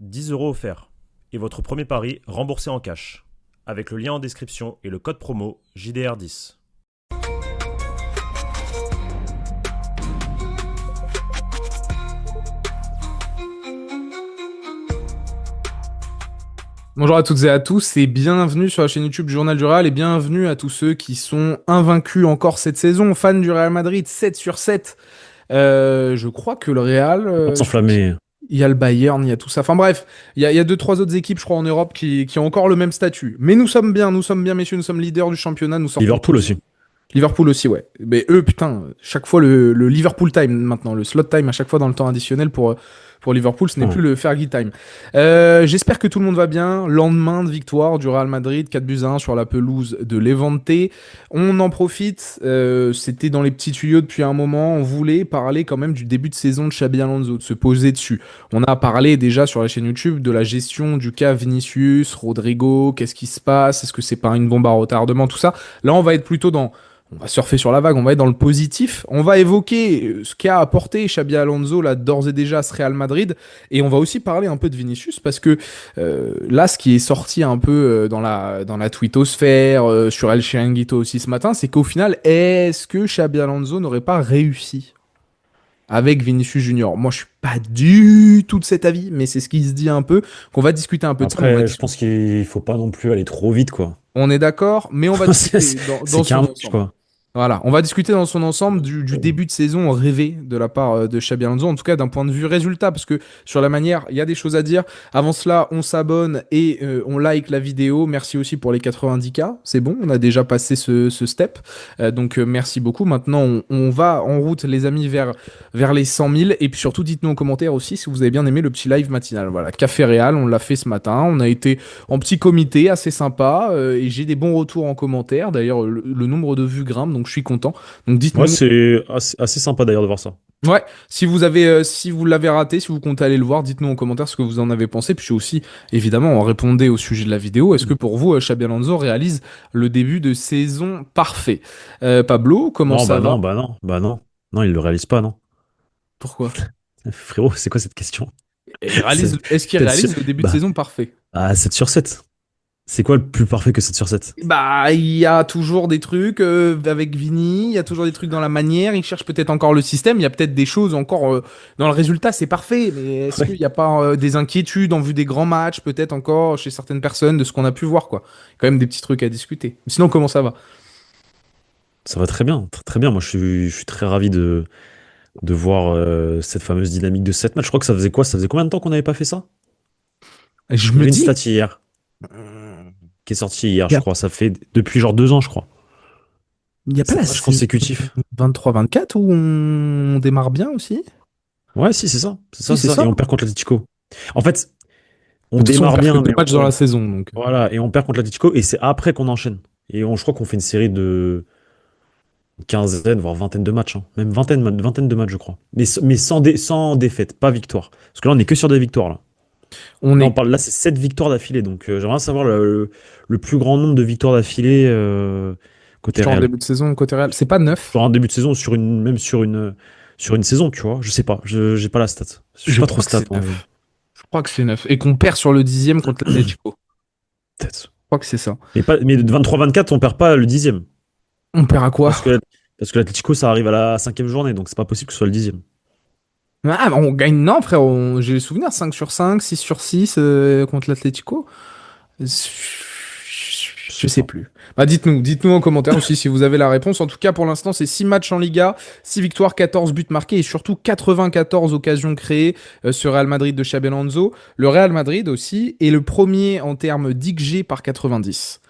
10 € offerts. Et votre premier pari remboursé en cash. Avec le lien en description et le code promo JDR10. Bonjour à toutes et à tous et bienvenue sur la chaîne YouTube du Journal du Real et bienvenue à tous ceux qui sont invaincus encore cette saison, fans du Real Madrid, 7 sur 7. Je crois que le Real... S'enflammer. Il y a le Bayern, il y a tout ça. Enfin bref, il y a deux, trois autres équipes, je crois, en Europe qui ont encore le même statut. Mais nous sommes bien, messieurs, nous sommes leaders du championnat. Nous sortons Liverpool tous. aussi. Liverpool aussi, ouais. Mais eux, putain, chaque fois le Liverpool time maintenant, le slot time à chaque fois dans le temps additionnel pour Liverpool, ce n'est plus le Fergie time. J'espère que tout le monde va bien. Lendemain de victoire du Real Madrid, 4-1 sur la pelouse de Levante. On en profite, c'était dans les petits tuyaux depuis un moment, on voulait parler quand même du début de saison de Xabi Alonso, de se poser dessus. On a parlé déjà sur la chaîne YouTube de la gestion du cas Vinicius, Rodrigo, qu'est-ce qui se passe, est-ce que c'est pas une bombe à retardement, tout ça. Là, on va être plutôt on va surfer sur la vague, on va être dans le positif. On va évoquer ce qu'a apporté Xabi Alonso là d'ores et déjà à ce Real Madrid, et on va aussi parler un peu de Vinicius parce que là, ce qui est sorti un peu dans la twittosphère, sur El Chiringuito aussi ce matin, c'est qu'au final, est-ce que Xabi Alonso n'aurait pas réussi avec Vinicius Junior? Moi, je suis pas du tout de cet avis, mais c'est ce qui se dit un peu, qu'on va discuter un peu de ça. Après, je pense qu'il faut pas non plus aller trop vite, quoi. On est d'accord, mais on va discuter dans C'est qu'un son match, ensemble. quoi. Voilà, on va discuter dans son ensemble du début de saison rêvé de la part de Xabi Alonso, en tout cas d'un point de vue résultat, parce que sur la manière, il y a des choses à dire. Avant cela, on s'abonne et on like la vidéo. Merci aussi pour les 90K, c'est bon, on a déjà passé ce step, donc merci beaucoup. Maintenant, on va en route, les amis, vers les 100 000, et puis surtout, dites-nous en commentaire aussi si vous avez bien aimé le petit live matinal. Voilà, Café Real, on l'a fait ce matin, on a été en petit comité, assez sympa, et j'ai des bons retours en commentaire. D'ailleurs, le nombre de vues grimpe, donc je suis content. Donc dites-nous. Ouais, c'est assez sympa d'ailleurs de voir ça. Ouais, si vous l'avez raté, si vous comptez aller le voir, dites-nous en commentaire ce que vous en avez pensé. Puis aussi, évidemment, on répondait au sujet de la vidéo. Est-ce que pour vous, Xabi Alonso réalise le début de saison parfait? Pablo, comment Non, ça va? non. Non, il le réalise pas, non. Pourquoi? Frérot, c'est quoi cette question? Est-ce qu'il Peut-être réalise le début de saison parfait? 7 sur 7. C'est quoi le plus parfait que 7 sur 7? Bah, il y a toujours des trucs avec Vini, il y a toujours des trucs dans la manière, il cherche peut-être encore le système, il y a peut-être des choses encore dans le résultat, c'est parfait, mais est-ce qu'il n'y a pas des inquiétudes en vue des grands matchs, peut-être encore chez certaines personnes de ce qu'on a pu voir, quoi. Quand même des petits trucs à discuter. Sinon, comment ça va? Ça va très bien, très, très bien. Moi, je suis très ravi de voir cette fameuse dynamique de 7 matchs. Je crois que ça faisait quoi? Ça faisait combien de temps qu'on n'avait pas fait ça? Je Il y me avait une dis, stat hier, qui est sortie hier, je crois. Ça fait depuis genre 2 ans, je crois. il n'y a pas 7 la matchs consécutifs. 23-24 où on démarre bien aussi? Ouais, si, c'est ça. C'est ça, Si, c'est c'est ça. ça. Et on perd contre l'Atlético. En fait, on De toute façon, on démarre perd que bien, deux mais matchs dans la saison, donc. voilà, et on perd contre l'Atlético, et c'est après qu'on enchaîne. Et je crois qu'on fait une série de quinzaine, voire vingtaine de matchs, hein. Même vingtaine de matchs, je crois. Mais sans défaite, pas victoire. Parce que là, on est que sur des victoires, là. On Là, est là, c'est 7 victoires d'affilée. Donc, j'aimerais savoir le plus grand nombre de victoires d'affilée côté sur le Real. début de saison côté Real. C'est pas 9. Sur un début de saison, même sur une saison, tu vois. Je sais pas, j'ai pas la stat. Je suis Je pas crois trop que stat, c'est moi. 9. Je crois que c'est 9. Et qu'on perd sur le 10e contre l'Atlético. Peut-être. Je crois que c'est ça. Mais de 23-24, on perd pas le 10e. On perd à quoi? Parce que l'Atlético, ça arrive à la 5e journée, donc c'est pas possible que ce soit le 10e. Ah, on gagne, non, frère. J'ai les souvenirs 5 sur 5, 6 sur 6 contre l'Atlético. Je sais plus. Bah, dites-nous en commentaire aussi si vous avez la réponse. En tout cas, pour l'instant, c'est 6 matchs en Liga, 6 victoires, 14 buts marqués et surtout 94 occasions créées ce Real Madrid de Xabi Alonso. Le Real Madrid aussi est le premier en termes d'XG par 90.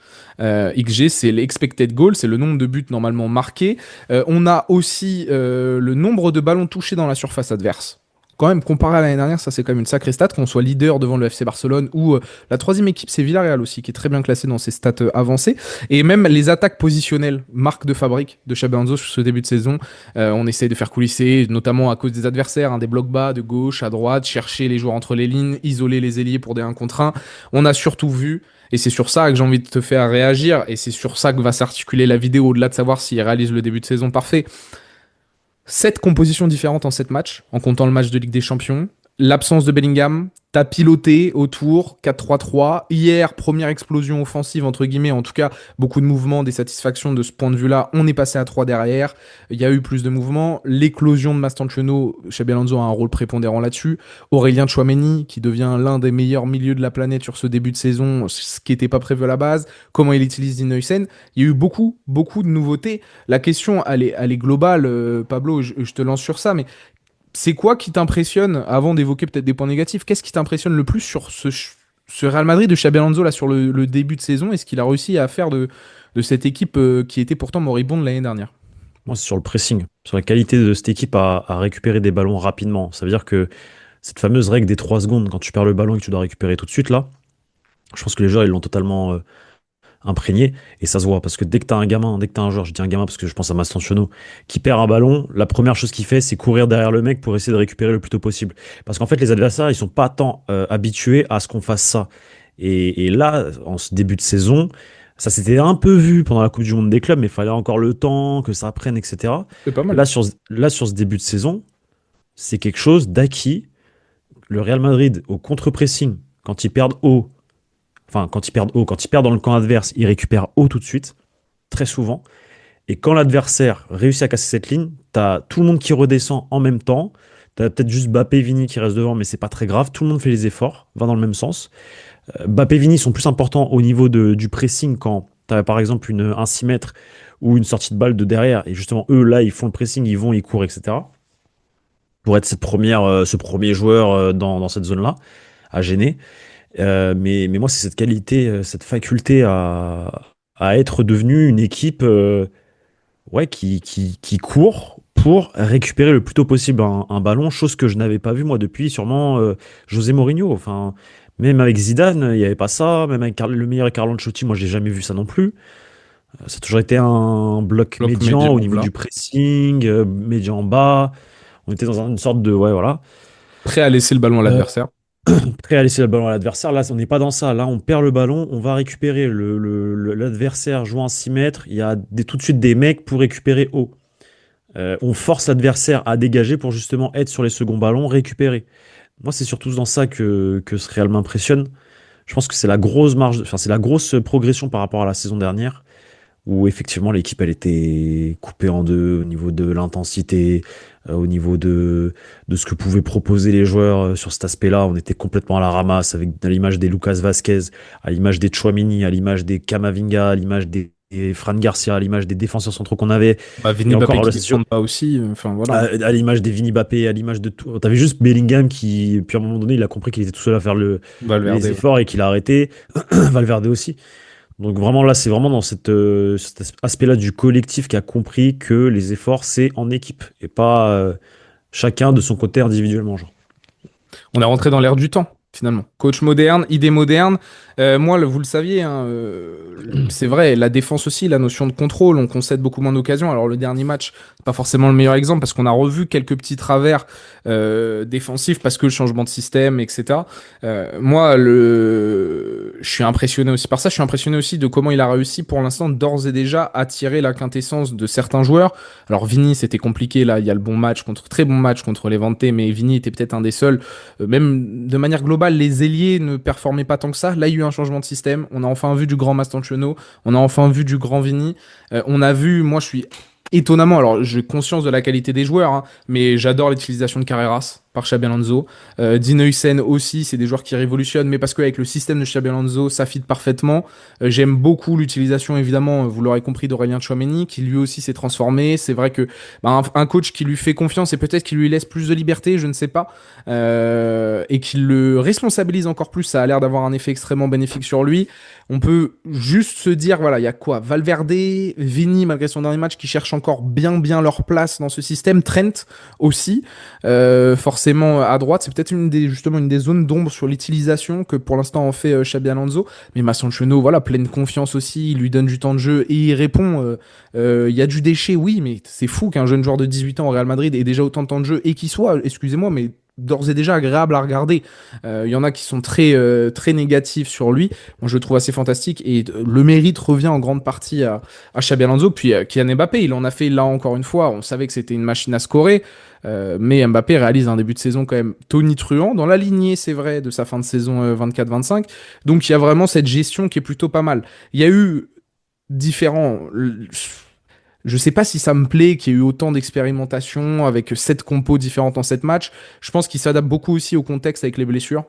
XG, c'est l'expected goal, c'est le nombre de buts normalement marqués. On a aussi le nombre de ballons touchés dans la surface adverse. Quand même, comparé à l'année dernière, ça c'est quand même une sacrée stat, qu'on soit leader devant le FC Barcelone ou la troisième équipe, c'est Villarreal aussi, qui est très bien classée dans ses stats avancées. Et même les attaques positionnelles, marque de fabrique de Xabi Alonso sur ce début de saison, on essaye de faire coulisser, notamment à cause des adversaires, hein, des blocs bas de gauche à droite, chercher les joueurs entre les lignes, isoler les ailiers pour des 1 contre 1. On a surtout vu, et c'est sur ça que j'ai envie de te faire réagir, et c'est sur ça que va s'articuler la vidéo, au-delà de savoir s'il réalise le début de saison parfait. 7 compositions différentes en 7 matchs, en comptant le match de Ligue des Champions. l'absence de Bellingham, t'as piloté autour, 4-3-3. Hier, première explosion offensive, entre guillemets, en tout cas, beaucoup de mouvements, des satisfactions de ce point de vue-là. On est passé à 3 derrière. Il y a eu plus de mouvements. L'éclosion de Mastantuono, Xabi Alonso a un rôle prépondérant là-dessus. Aurélien Tchouaméni, qui devient l'un des meilleurs milieux de la planète sur ce début de saison, ce qui n'était pas prévu à la base. Comment il utilise Dean Huijsen. Il y a eu beaucoup de nouveautés. La question, elle est globale, Pablo, je te lance sur ça, mais c'est quoi qui t'impressionne, avant d'évoquer peut-être des points négatifs, qu'est-ce qui t'impressionne le plus sur ce Real Madrid de Xabi Alonso là, sur le début de saison et ce qu'il a réussi à faire de cette équipe qui était pourtant moribonde l'année dernière? Moi, c'est sur le pressing, sur la qualité de cette équipe à récupérer des ballons rapidement. Ça veut dire que cette fameuse règle des 3 secondes, quand tu perds le ballon et que tu dois récupérer tout de suite, là, je pense que les joueurs, ils l'ont totalement imprégné. Et ça se voit, parce que dès que tu as un gamin, dès que tu as un joueur, je dis un gamin parce que je pense à Mastantuono, qui perd un ballon, la première chose qu'il fait, c'est courir derrière le mec pour essayer de récupérer le plus tôt possible. Parce qu'en fait, les adversaires, ils sont pas tant habitués à ce qu'on fasse ça. Et là, en ce début de saison, ça s'était un peu vu pendant la Coupe du Monde des clubs, mais il fallait encore le temps, que ça prenne, etc. C'est pas mal. Là, sur ce début de saison, c'est quelque chose d'acquis. Le Real Madrid, au contre-pressing, quand ils perdent haut, enfin, quand ils perdent dans le camp adverse, ils récupèrent haut tout de suite, très souvent. Et quand l'adversaire réussit à casser cette ligne, t'as tout le monde qui redescend en même temps. T'as peut-être juste Mbappé, Vini qui reste devant, mais c'est pas très grave. Tout le monde fait les efforts, va dans le même sens. Mbappé, Vini sont plus importants au niveau du pressing quand t'as par exemple un 6 mètres ou une sortie de balle de derrière. Et justement, eux, là, ils font le pressing, ils vont, ils courent, etc. Pour être ce premier joueur dans cette zone-là, à gêner. Mais moi, c'est cette qualité, cette faculté à être devenu une équipe qui court pour récupérer le plus tôt possible un ballon, chose que je n'avais pas vue moi depuis sûrement José Mourinho. Enfin, même avec Zidane, il n'y avait pas ça. Même avec le meilleur Carlo Ancelotti, moi, j'ai jamais vu ça non plus. Ça a toujours été un bloc médian au niveau du pressing, médian bas. On était dans une sorte de... Ouais, voilà. Prêt à laisser le ballon à l'adversaire. Prêt à laisser le ballon à l'adversaire. Là, on n'est pas dans ça. Là, on perd le ballon, on va récupérer l'adversaire jouant à 6 mètres. Il y a tout de suite des mecs pour récupérer haut. On force l'adversaire à dégager pour justement être sur les seconds ballons, récupérer. Moi, c'est surtout dans ça que ce Real m'impressionne. Je pense que c'est la grosse c'est la grosse progression par rapport à la saison dernière, où effectivement l'équipe elle était coupée en deux au niveau de l'intensité, au niveau de ce que pouvaient proposer les joueurs sur cet aspect-là. On était complètement à la ramasse, à l'image des Lucas Vazquez, à l'image des Tchouaméni, à l'image des Camavinga, à l'image des Fran Garcia, à l'image des défenseurs centraux qu'on avait. Vini Bappé qui ne pas aussi. Enfin, voilà. À l'image des Vini Bappé, à l'image de tout. T'avais juste Bellingham qui, puis à un moment donné, il a compris qu'il était tout seul à faire les efforts et qu'il a arrêté. Valverde aussi. Donc vraiment là, c'est vraiment dans cet aspect-là du collectif qui a compris que les efforts, c'est en équipe et pas chacun de son côté individuellement. Genre. On est rentré dans l'ère du temps, finalement. Coach moderne, idée moderne. Moi, vous le saviez, hein, c'est vrai, la défense aussi, la notion de contrôle, on concède beaucoup moins d'occasions. Alors le dernier match, pas forcément le meilleur exemple parce qu'on a revu quelques petits travers défensifs parce que le changement de système, etc. Moi, je suis impressionné aussi par ça. Je suis impressionné aussi de comment il a réussi pour l'instant d'ores et déjà à tirer la quintessence de certains joueurs. Alors Vini, c'était compliqué là. Il y a le très bon match contre Levante, mais Vini était peut-être un des seuls. Même de manière globale, les ailiers ne performaient pas tant que ça. Là, il y a eu un changement de système. On a enfin vu du grand Mastantuono. On a enfin vu du grand Vini. On a vu, moi je suis étonnamment, alors j'ai conscience de la qualité des joueurs, hein, mais j'adore l'utilisation de Carreras par Xabi Alonso. Dean Huijsen aussi, c'est des joueurs qui révolutionnent, mais parce qu'avec le système de Xabi Alonso, ça fit parfaitement. J'aime beaucoup l'utilisation, évidemment, vous l'aurez compris, d'Aurélien Tchouaméni, qui lui aussi s'est transformé. C'est vrai que un coach qui lui fait confiance et peut-être qui lui laisse plus de liberté, je ne sais pas, et qui le responsabilise encore plus, ça a l'air d'avoir un effet extrêmement bénéfique sur lui. On peut juste se dire, voilà, il y a quoi? Valverde, Vini, malgré son dernier match, qui cherchent encore bien leur place dans ce système. Trent aussi, forcément à droite. C'est peut-être une des zones d'ombre sur l'utilisation que pour l'instant en fait Xabi Alonso. Mais Mastantuono, voilà, pleine confiance aussi. Il lui donne du temps de jeu et il répond. Il y a du déchet, oui, mais c'est fou qu'un jeune joueur de 18 ans au Real Madrid ait déjà autant de temps de jeu et qu'il soit, excusez-moi, mais d'ores et déjà agréable à regarder. Il y en a qui sont très négatifs sur lui. Moi, je le trouve assez fantastique et le mérite revient en grande partie à Xabi Alonso. Puis Kylian Mbappé, il en a fait là encore une fois. On savait que c'était une machine à scorer, mais Mbappé réalise un début de saison quand même tonitruant dans la lignée, c'est vrai, de sa fin de saison 24-25. Donc il y a vraiment cette gestion qui est plutôt pas mal. Il y a eu différents. Je sais pas si ça me plaît qu'il y ait eu autant d'expérimentation avec 7 compos différentes en 7 matchs. Je pense qu'il s'adapte beaucoup aussi au contexte avec les blessures.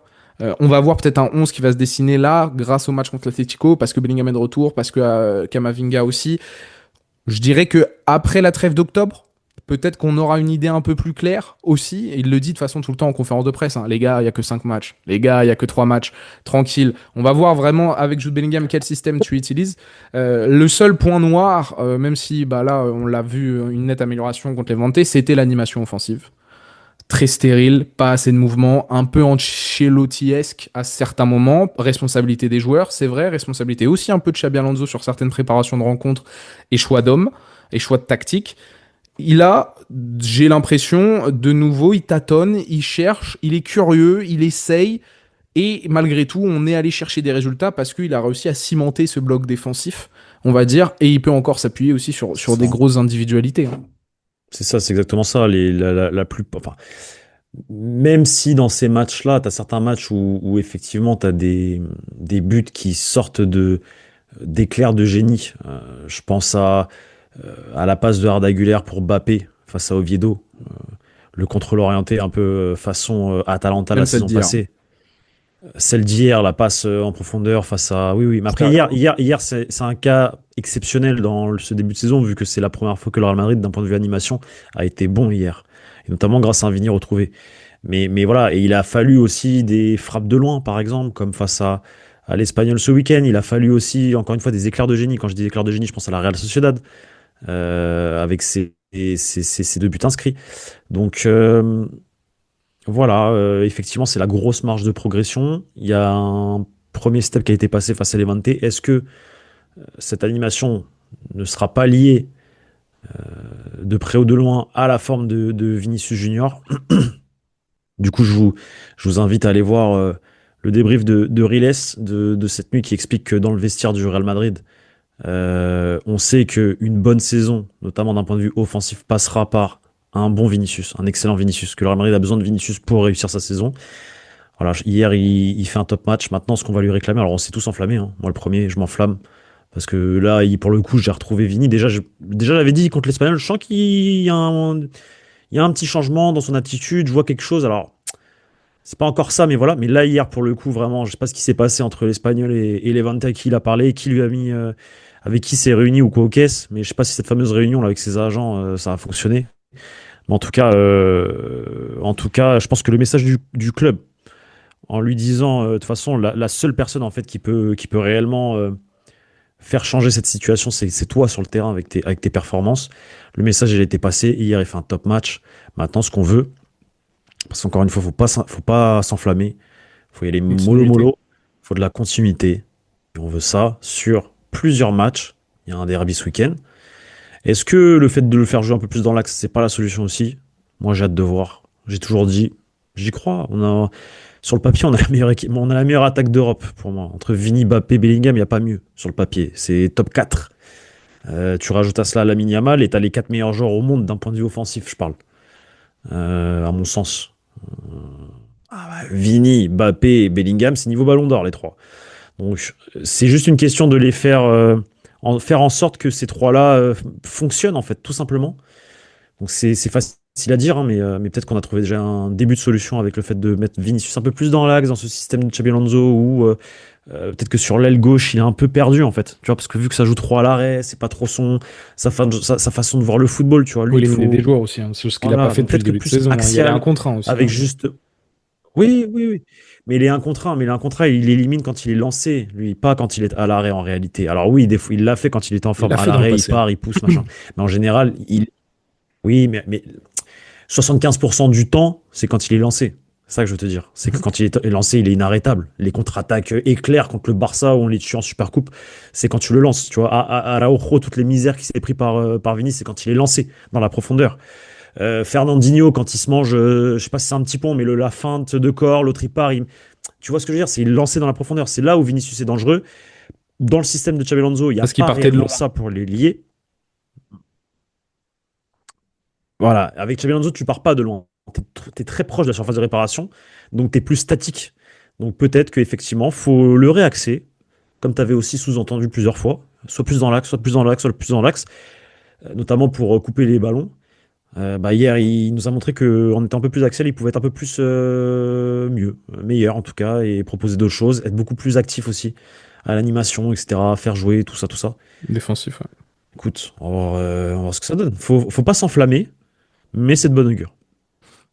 On va voir peut-être un 11 qui va se dessiner là grâce au match contre l'Atlético, parce que Bellingham est de retour, parce que Camavinga aussi. Je dirais que après la trêve d'octobre, peut-être qu'on aura une idée un peu plus claire aussi. Et il le dit de façon tout le temps en conférence de presse. Hein. Les gars, il n'y a que 5 matchs. Les gars, il n'y a que 3 matchs. Tranquille. On va voir vraiment avec Jude Bellingham quel système tu utilises. Le seul point noir, même si bah, là, on l'a vu, une nette amélioration contre les Levante, c'était l'animation offensive. Très stérile, pas assez de mouvement, un peu Ancelotti-esque à certains moments. Responsabilité des joueurs, c'est vrai. Responsabilité aussi un peu de Xabi Alonso sur certaines préparations de rencontres et choix d'hommes et choix de tactique. J'ai l'impression, de nouveau, il tâtonne, il cherche, il est curieux, il essaye. Et malgré tout, on est allé chercher des résultats parce qu'il a réussi à cimenter ce bloc défensif, on va dire. Et il peut encore s'appuyer aussi sur des grosses individualités. Hein. C'est ça, c'est exactement ça. Enfin, même si dans ces matchs-là, tu as certains matchs où effectivement tu as des buts qui sortent d'éclairs de génie. Je pense à la passe de Arda Güler pour Mbappé face à Oviedo. Le contrôle orienté un peu façon Atalanta Même la celle saison d'hier. passée. Celle d'hier, la passe en profondeur face à... Oui, oui. Mais après, hier c'est un cas exceptionnel dans ce début de saison, vu que c'est la première fois que le Real Madrid, d'un point de vue animation, a été bon hier. Et notamment grâce à un Vini retrouvé. Mais voilà, et il a fallu aussi des frappes de loin, par exemple, comme face à l'Espagnol ce week-end. Il a fallu aussi, encore une fois, des éclairs de génie. Quand je dis éclairs de génie, je pense à la Real Sociedad, avec ses 2 buts inscrits. Donc... voilà, effectivement, c'est la grosse marge de progression. Il y a un premier step qui a été passé face à Levante. Est-ce que cette animation ne sera pas liée de près ou de loin à la forme de Vinicius Junior? Du coup, je vous invite à aller voir le débrief de Riles de cette nuit qui explique que dans le vestiaire du Real Madrid, on sait qu'une bonne saison, notamment d'un point de vue offensif, passera par un bon Vinicius, un excellent Vinicius, que le Real Madrid a besoin de Vinicius pour réussir sa saison. Voilà, hier, il fait un top match. Maintenant, ce qu'on va lui réclamer, alors on s'est tous enflammés. Hein. Moi, le premier, je m'enflamme. Parce que là, pour le coup, j'ai retrouvé Vini. Déjà, j'avais dit contre l'Espagnol, je sens qu'il y a un petit changement dans son attitude. Je vois quelque chose. Alors, c'est pas encore ça, mais voilà. Mais là, hier, pour le coup, vraiment, je sais pas ce qui s'est passé entre l'Espagnol et Levante, à qui il a parlé, qui lui a mis, avec qui s'est réuni ou quoi aux caisses. Mais je sais pas si cette fameuse réunion là avec ses agents, ça a fonctionné. Mais en tout cas, je pense que le message du club, en lui disant, de toute façon, la seule personne en fait qui peut réellement faire changer cette situation, c'est toi sur le terrain avec tes performances. Le message, il a été passé. Hier, il fait un top match. Maintenant, ce qu'on veut, parce qu'encore une fois, faut pas s'enflammer. Faut y aller mollo Continuité. mollo. Faut de la continuité. Et on veut ça sur plusieurs matchs. Il y a un derby ce week-end. Est-ce que le fait de le faire jouer un peu plus dans l'axe, c'est pas la solution aussi? Moi, j'ai hâte de voir. J'ai toujours dit, j'y crois. Sur le papier, on a la meilleure équipe, on a la meilleure attaque d'Europe pour moi. Entre Vini, Mbappé, Bellingham, il n'y a pas mieux sur le papier. C'est top 4. Tu rajoutes à cela Lamine Yamal et tu as les 4 meilleurs joueurs au monde d'un point de vue offensif, je parle. À mon sens. Vini, Mbappé et Bellingham, c'est niveau ballon d'or, les 3. Donc, c'est juste une question de les faire en sorte que ces 3-là fonctionnent, en fait, tout simplement. Donc, c'est facile à dire, hein, mais peut-être qu'on a trouvé déjà un début de solution avec le fait de mettre Vinicius un peu plus dans l'axe, dans ce système de Xabi Alonso, où peut-être que sur l'aile gauche, il est un peu perdu, en fait. Tu vois, parce que vu que ça joue trop à l'arrêt, c'est pas trop sa façon de voir le football, tu vois. Faut Lui, éliminer des joueurs aussi. Hein. C'est ce qu'il a voilà, pas fait donc depuis le peut-être que début de plus saison. Hein. Il y avait un axial, contre un aussi. avec Hein. juste... Oui, oui, oui. Mais il est un contre un, il élimine quand il est lancé, lui, pas quand il est à l'arrêt en réalité. Alors oui, des fois, il l'a fait quand il était en Il forme. l'a À fait dans le l'arrêt, il passé. part, il pousse, machin. Mais en général, oui, mais 75% du temps, c'est quand il est lancé. C'est ça que je veux te dire. C'est que quand il est lancé, il est inarrêtable. Les contre-attaques éclairs contre le Barça où on les tue en Supercoupe, c'est quand tu le lances. Tu vois, à Araujo, toutes les misères qui s'est pris par Vini, c'est quand il est lancé dans la profondeur. Fernandinho, quand il se mange, je sais pas si c'est un petit pont, mais la feinte de corps, l'autre il part. Tu vois ce que je veux dire? C'est lancer dans la profondeur. C'est là où Vinicius est dangereux. Dans le système de Xabi Alonso, il n'y a Parce qu'il pas partait de réellement loin. ça pour les lier. Voilà, avec Xabi Alonso, tu pars pas de loin. Tu es très proche de la surface de réparation, donc tu es plus statique. Donc peut-être qu'effectivement, faut le réaxer, comme tu avais aussi sous-entendu plusieurs fois, soit plus dans l'axe, soit plus dans l'axe, soit plus dans l'axe, notamment pour couper les ballons. Hier, il nous a montré qu'en étant un peu plus axial, il pouvait être un peu plus meilleur en tout cas, et proposer d'autres choses, être beaucoup plus actif aussi à l'animation, etc., faire jouer, tout ça, tout ça. Défensif, ouais. Écoute, on va voir ce que ça donne. Faut pas s'enflammer, mais c'est de bonne augure.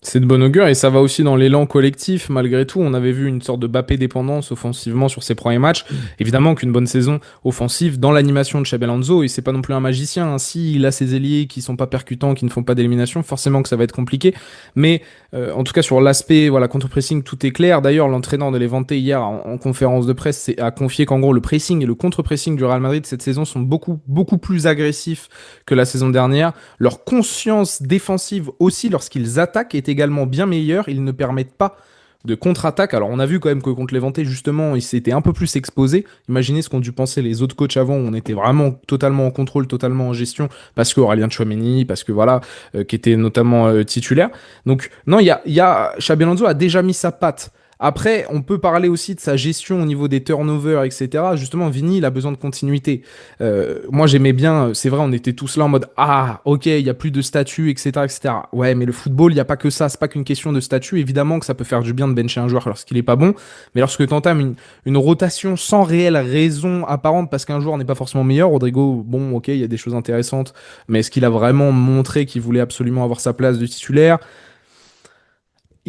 C'est de bon augure et ça va aussi dans l'élan collectif. Malgré tout, on avait vu une sorte de Mbappé dépendance offensivement sur ses premiers matchs. Évidemment qu'une bonne saison offensive dans l'animation de Xabi Alonso, et c'est pas non plus un magicien. Hein. Si il a ses ailiers qui sont pas percutants, qui ne font pas d'élimination, forcément que ça va être compliqué. Mais en tout cas sur l'aspect contre-pressing, tout est clair. D'ailleurs, l'entraîneur de Levante hier en conférence de presse a confié qu'en gros le pressing et le contre-pressing du Real Madrid cette saison sont beaucoup plus agressifs que la saison dernière. Leur conscience défensive aussi lorsqu'ils attaquent est également bien meilleure. Ils ne permettent pas de contre-attaque. Alors on a vu quand même que contre Levante justement ils s'étaient un peu plus exposés. Imaginez ce qu'ont dû penser les autres coachs avant. On était vraiment totalement en contrôle, totalement en gestion parce que Aurélien Tchouaméni, parce que voilà, qui était notamment titulaire. Donc non, Xabi Alonso a déjà mis sa patte. Après, on peut parler aussi de sa gestion au niveau des turnovers, etc. Justement, Vini, il a besoin de continuité. Moi, j'aimais bien, c'est vrai, on était tous là en mode ah, ok, il y a plus de statut, etc., etc. Ouais, mais le football, il y a pas que ça, c'est pas qu'une question de statut. Évidemment que ça peut faire du bien de bencher un joueur lorsqu'il est pas bon, mais lorsque tu entames une rotation sans réelle raison apparente parce qu'un joueur n'est pas forcément meilleur, Rodrigo, bon, ok, il y a des choses intéressantes, mais est-ce qu'il a vraiment montré qu'il voulait absolument avoir sa place de titulaire?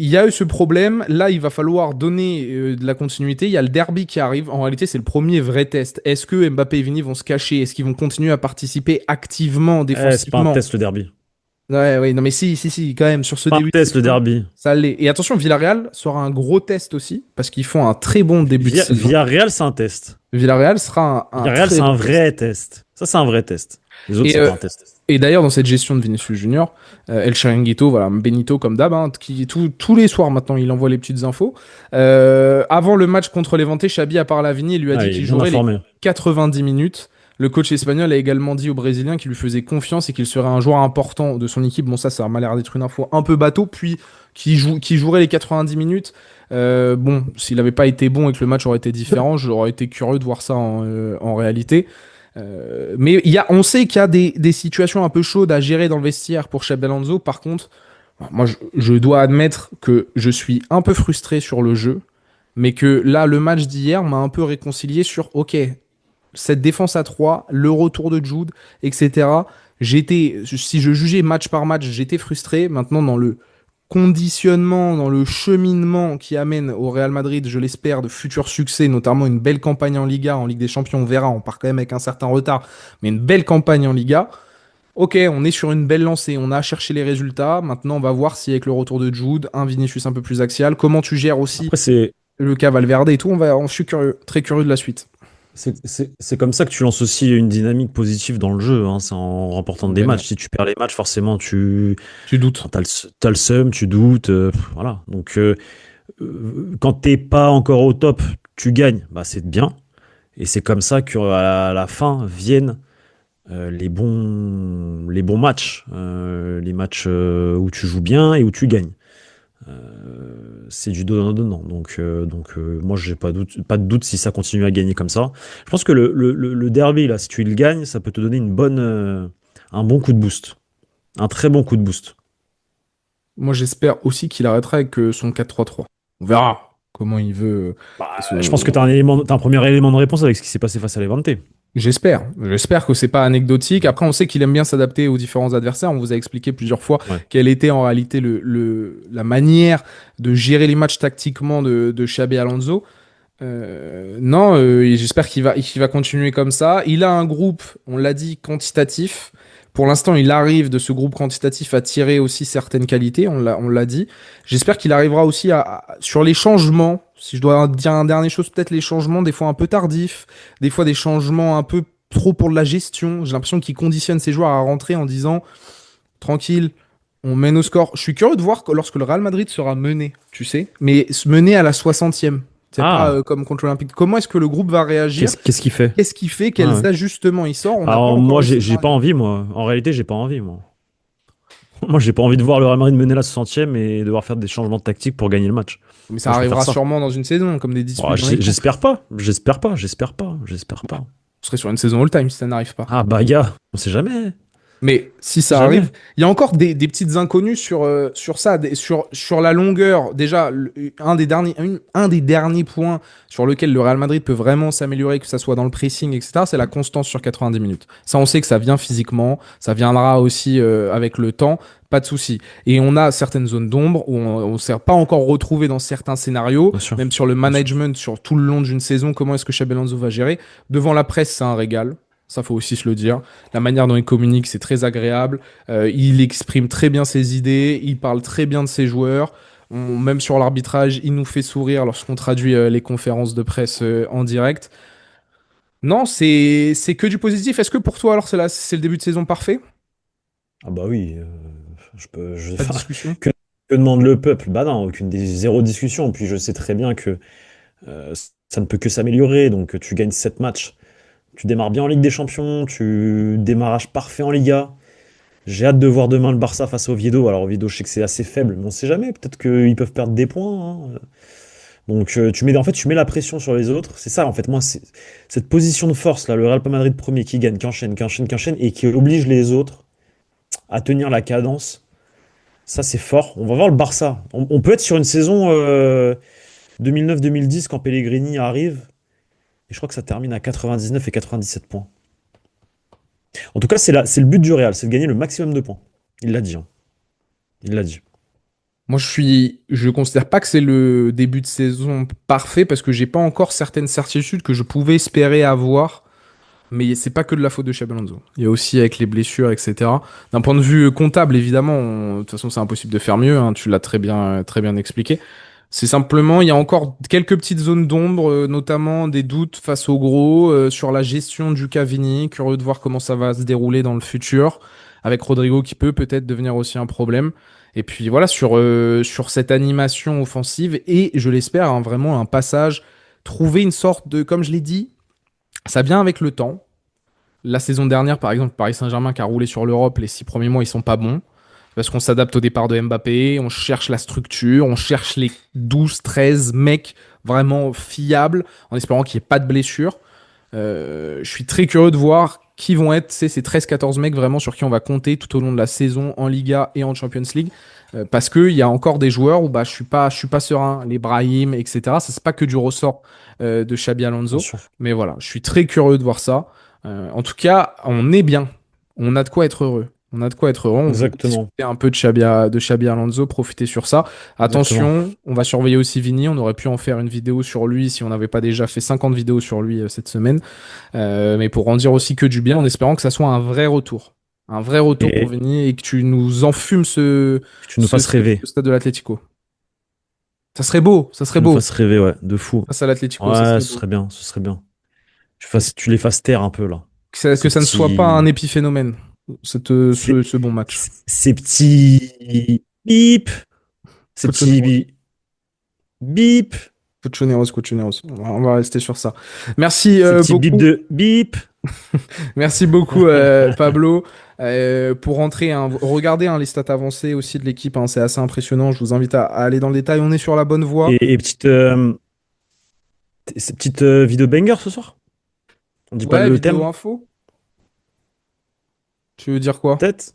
Il y a eu ce problème. Là, il va falloir donner de la continuité. Il y a le derby qui arrive. En réalité, c'est le premier vrai test. Est-ce que Mbappé et Vini vont se cacher? Est-ce qu'ils vont continuer à participer activement, C'est pas un défensivement? test le derby. Ouais, non, mais si, quand même, sur ce Pas un début de test le saison, derby. ça l'est. Et attention, Villarreal sera un gros test aussi, parce qu'ils font un très bon début de saison. Villarreal, c'est un test. Villarreal sera un Villarreal, très c'est un bon vrai test. Ça, c'est un vrai test. Les autres, Et, c'est pas un test. et d'ailleurs, dans cette gestion de Vinicius Junior, El Chiringuito, voilà, Benito comme d'hab, hein, qui tous les soirs maintenant, il envoie les petites infos. Avant le match contre Levante, Xabi a parlé à Vini et lui a dit Il est qu'il bien jouerait les informé. 90 minutes. Le coach espagnol a également dit au Brésilien qu'il lui faisait confiance et qu'il serait un joueur important de son équipe. Bon, ça m'a l'air d'être une info un peu bateau. Puis, qui jouerait les 90 minutes. Bon, s'il n'avait pas été bon et que le match aurait été différent, j'aurais été curieux de voir ça en réalité. Mais on sait qu'il y a des situations un peu chaudes à gérer dans le vestiaire pour Xabi Alonso. Par contre, moi, je dois admettre que je suis un peu frustré sur le jeu, mais que là, le match d'hier m'a un peu réconcilié sur, ok, cette défense à 3, le retour de Jude, etc. Si je jugeais match par match, j'étais frustré. Maintenant, dans le conditionnement, dans le cheminement qui amène au Real Madrid, je l'espère, de futurs succès, notamment une belle campagne en Liga, en Ligue des Champions, on verra, on part quand même avec un certain retard, mais une belle campagne en Liga. Ok, on est sur une belle lancée, on a cherché les résultats, maintenant on va voir si avec le retour de Jude, un Vinicius un peu plus axial, comment tu gères aussi Après, le cas Valverde et tout, je suis curieux, très curieux de la suite. c'est comme ça que tu lances aussi une dynamique positive dans le jeu. Hein, c'est en remportant des Ben matchs. non. Si tu perds les matchs, forcément, Tu doutes. t'as le seum, tu doutes. Voilà. Donc, quand t'es pas encore au top, tu gagnes. Bah, c'est bien. Et c'est comme ça qu'à la fin viennent les bons matchs. Les matchs où tu joues bien et où tu gagnes. C'est du donnant-donnant. Donc moi, j'ai pas de doute si ça continue à gagner comme ça. Je pense que le derby, là, si tu le gagnes, ça peut te donner un bon coup de boost. Un très bon coup de boost. Moi j'espère aussi qu'il arrêtera avec son 4-3-3. On verra comment il veut. Je pense que t'as un premier élément de réponse avec ce qui s'est passé face à Levante. J'espère que c'est pas anecdotique. Après, on sait qu'il aime bien s'adapter aux différents adversaires. On vous a expliqué plusieurs fois Ouais. quelle était en réalité la manière de gérer les matchs tactiquement de Xabi Alonso. Non, j'espère qu'il va continuer comme ça. Il a un groupe, on l'a dit, quantitatif. Pour l'instant, il arrive de ce groupe quantitatif à tirer aussi certaines qualités, on l'a dit. J'espère qu'il arrivera aussi sur les changements, si je dois dire un dernier chose, peut-être les changements des fois un peu tardifs, des fois des changements un peu trop pour de la gestion. J'ai l'impression qu'il conditionne ses joueurs à rentrer en disant tranquille, On mène au score. Je suis curieux de voir lorsque le Real Madrid sera mené, tu sais, mais mené à la 60e. C'est pas Ah, comme contre l'Olympique. Comment est-ce que le groupe va réagir? qu'est-ce qu'il fait? Qu'est-ce qui fait? Ouais, Quels ouais. ajustements il sort? On n'a pas Alors encore moi, le j'ai scénario. pas envie, moi. En réalité, j'ai pas envie, moi. Moi, j'ai pas envie de voir le Real Madrid mener la 60e et devoir faire des changements de tactique pour gagner le match. Mais ça Moi, je préfère arrivera ça. sûrement dans une saison, comme des Oh, disputes dans les couples. j'espère pas. J'espère pas. J'espère pas. J'espère pas. On serait sur une saison all-time si ça n'arrive pas. Ah bah gars, on sait jamais. Mais si ça Jamais. arrive, il y a encore des petites inconnues sur ça, sur la longueur. Déjà, un des derniers points sur lequel le Real Madrid peut vraiment s'améliorer, que ça soit dans le pressing, etc., c'est la constance sur 90 minutes. Ça, on sait que ça vient physiquement, ça viendra aussi avec le temps, pas de souci. Et on a certaines zones d'ombre où on ne s'est pas encore retrouvé dans certains scénarios, Bien sûr. même sur le Bien sûr. management, sur tout le long d'une saison, comment est-ce que Xabi Alonso va gérer. Devant la presse, c'est un régal. Ça, faut aussi se le dire. La manière dont il communique, c'est très agréable. Il exprime très bien ses idées. Il parle très bien de ses joueurs. Même sur l'arbitrage, il nous fait sourire lorsqu'on traduit les conférences de presse en direct. Non, c'est que du positif. Est-ce que pour toi, alors, c'est le début de saison parfait? Ah bah oui. Pas de discussion? Que, que demande le peuple? Bah non, zéro discussion. Puis je sais très bien que euh, ça ne peut que s'améliorer. Donc tu gagnes 7 matchs. Tu démarres bien en Ligue des Champions. Tu démarrage parfait en Liga. J'ai hâte de voir demain le Barça face au Oviedo. Alors Oviedo, je sais que c'est assez faible, mais on sait jamais. Peut-être qu'ils peuvent perdre des points, hein. Donc tu mets la pression sur les autres. C'est ça, en fait, moi, c'est cette position de force, là, le Real Madrid premier qui gagne, qui enchaîne, et qui oblige les autres à tenir la cadence. Ça, c'est fort. On va voir le Barça. On peut être sur une saison 2009-2010 quand Pellegrini arrive. Et je crois que ça termine à 99 et 97 points. En tout cas, c'est le but du Real, c'est de gagner le maximum de points. Il l'a dit, hein. Il l'a dit. Moi, je considère pas que c'est le début de saison parfait parce que j'ai pas encore certaines certitudes que je pouvais espérer avoir. Mais c'est pas que de la faute de Xabi Alonso. Il y a aussi avec les blessures, etc. D'un point de vue comptable, évidemment, de toute façon, c'est impossible de faire mieux, hein, tu l'as très bien expliqué. C'est simplement, il y a encore quelques petites zones d'ombre, notamment des doutes face au gros, sur la gestion du Cavini. Curieux de voir comment ça va se dérouler dans le futur, avec Rodrigo qui peut peut-être devenir aussi un problème. Et puis voilà, sur cette animation offensive, et je l'espère, hein, vraiment un passage, trouver une sorte de, comme je l'ai dit, ça vient avec le temps. La saison dernière, par exemple, Paris Saint-Germain qui a roulé sur l'Europe, les 6 premiers mois, ils sont pas bons. Parce qu'on s'adapte au départ de Mbappé, on cherche la structure, on cherche les 12, 13 mecs vraiment fiables, en espérant qu'il n'y ait pas de blessures. Je suis très curieux de voir qui vont être ces 13-14 mecs vraiment sur qui on va compter tout au long de la saison en Liga et en Champions League. Parce qu'il y a encore des joueurs où bah, je suis pas serein. Les Brahim, etc. Ça, c'est pas que du ressort de Xabi Bien Alonso. sûr. Mais voilà, je suis très curieux de voir ça. En tout cas, on est bien. On a de quoi être heureux. On a de quoi être heureux. On voulait Exactement. discuter un peu de Xabi Alonso, profiter sur ça. Exactement. Attention, on va surveiller aussi Vini. On aurait pu en faire une vidéo sur lui si on n'avait pas déjà fait 50 vidéos sur lui cette semaine. Mais pour en dire aussi que du bien, en espérant que ça soit un vrai retour. Un vrai retour pour Et Vini et que tu nous enfumes que tu nous fasses rêver. ce stade de l'Atlético. Ça serait beau, ça Que serait tu nous beau. fasses rêver, ouais, de fou. Face à l'Atlético, ça Ouais, serait ce beau. serait bien, ce serait bien. Tu les fasses taire un peu, là. Que Ces ça ne soit pas un petits. épiphénomène, Ces, ce bon match. ces petits. Bip! Ces petits. Cochoneros, Bip! Cochoneros. On va rester sur ça. Merci Ces petits bips beaucoup. de bip! Merci beaucoup, Pablo. Pour rentrer, hein, regardez hein, les stats avancées aussi de l'équipe. Hein, c'est assez impressionnant. Je vous invite à aller dans le détail. On est sur la bonne voie. Et ces petites vidéos banger ce soir? On dit pas Ouais, le vidéo thème? info. Tu veux dire quoi? Peut-être?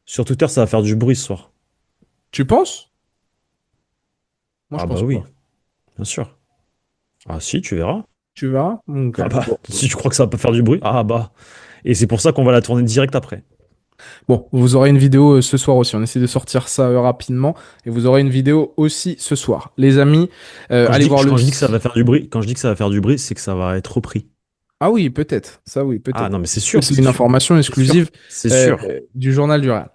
Sur Twitter, ça va faire du bruit ce soir. Tu penses? Moi, je Ah bah pense oui, pas. bien sûr. Ah si, tu verras. Tu verras? Ok. Ah bah, Bon. si tu crois que ça va pas faire du bruit, ah bah. Et c'est pour ça qu'on va la tourner direct après. Bon, vous aurez une vidéo ce soir aussi. On essaie de sortir ça rapidement. Et vous aurez une vidéo aussi ce soir. Les amis, allez voir le... Quand je dis que ça va faire du bruit, quand je dis que ça va faire du bruit, c'est que ça va être repris. Ah oui, peut-être. Ça oui, Ah peut-être. non, mais c'est Parce que sûr, c'est c'est une sûr. information C'est sûr. exclusive C'est sûr. du journal du Real.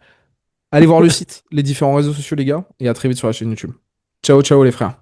Allez voir le site, les différents réseaux sociaux, les gars. Et à très vite sur la chaîne YouTube. Ciao, ciao les frères.